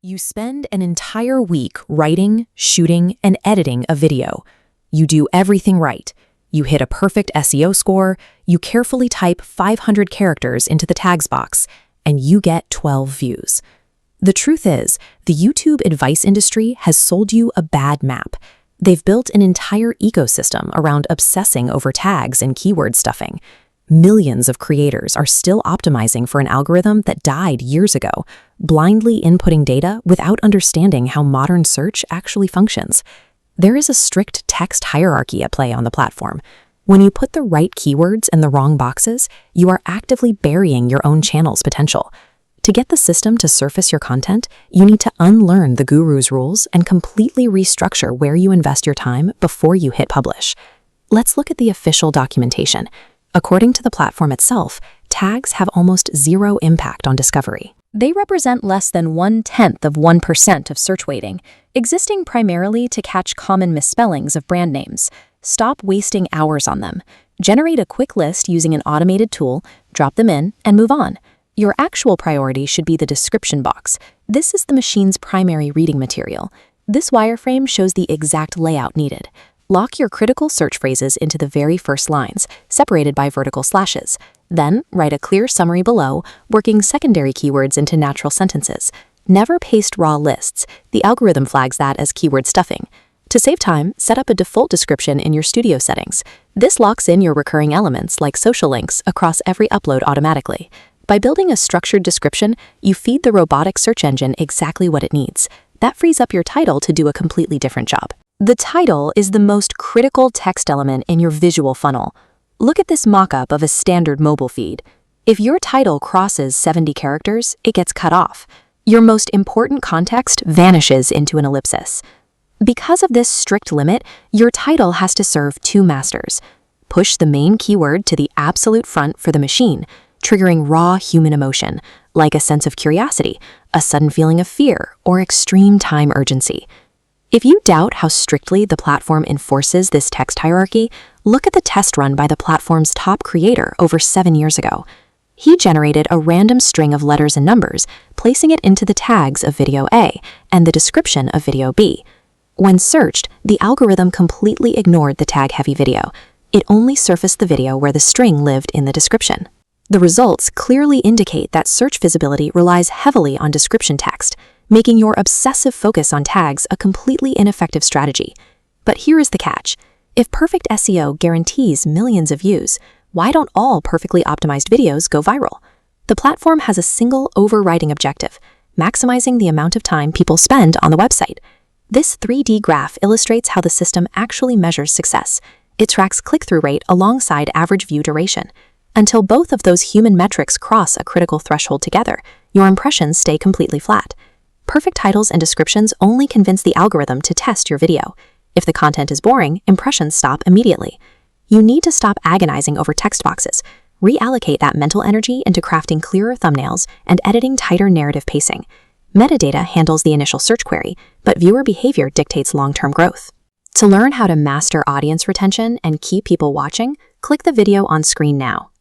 You spend an entire week writing, shooting, and editing a video. You do everything right. You hit a perfect SEO score, you carefully type 500 characters into the tags box, and you get 12 views. The truth is, the YouTube advice industry has sold you a bad map. They've built an entire ecosystem around obsessing over tags and keyword stuffing. Millions of creators are still optimizing for an algorithm that died years ago, blindly inputting data without understanding how modern search actually functions. There is a strict text hierarchy at play on the platform. When you put the right keywords in the wrong boxes, you are actively burying your own channel's potential. To get the system to surface your content, you need to unlearn the guru's rules and completely restructure where you invest your time before you hit publish. Let's look at the official documentation. According to the platform itself, tags have almost zero impact on discovery. They represent less than 0.1% of search weighting, existing primarily to catch common misspellings of brand names. Stop wasting hours on them. Generate a quick list using an automated tool, drop them in, and move on. Your actual priority should be the description box. This is the machine's primary reading material. This wireframe shows the exact layout needed. Lock your critical search phrases into the very first lines, separated by vertical slashes. Then, write a clear summary below, working secondary keywords into natural sentences. Never paste raw lists. The algorithm flags that as keyword stuffing. To save time, set up a default description in your studio settings. This locks in your recurring elements like social links across every upload automatically. By building a structured description, you feed the robotic search engine exactly what it needs. That frees up your title to do a completely different job. The title is the most critical text element in your visual funnel. Look at this mock-up of a standard mobile feed. If your title crosses 70 characters, it gets cut off. Your most important context vanishes into an ellipsis. Because of this strict limit, your title has to serve two masters. Push the main keyword to the absolute front for the machine, triggering raw human emotion, like a sense of curiosity, a sudden feeling of fear, or extreme time urgency. If you doubt how strictly the platform enforces this text hierarchy, look at the test run by the platform's top creator over 7 years ago. He generated a random string of letters and numbers, placing it into the tags of video A and the description of video B. When searched, the algorithm completely ignored the tag-heavy video. It only surfaced the video where the string lived in the description. The results clearly indicate that search visibility relies heavily on description text, making your obsessive focus on tags a completely ineffective strategy. But here is the catch. If perfect SEO guarantees millions of views, why don't all perfectly optimized videos go viral? The platform has a single overriding objective: maximizing the amount of time people spend on the website. This 3D graph illustrates how the system actually measures success. It tracks click-through rate alongside average view duration. Until both of those human metrics cross a critical threshold together, your impressions stay completely flat. Perfect titles and descriptions only convince the algorithm to test your video. If the content is boring, impressions stop immediately. You need to stop agonizing over text boxes. Reallocate that mental energy into crafting clearer thumbnails and editing tighter narrative pacing. Metadata handles the initial search query, but viewer behavior dictates long-term growth. To learn how to master audience retention and keep people watching, click the video on screen now.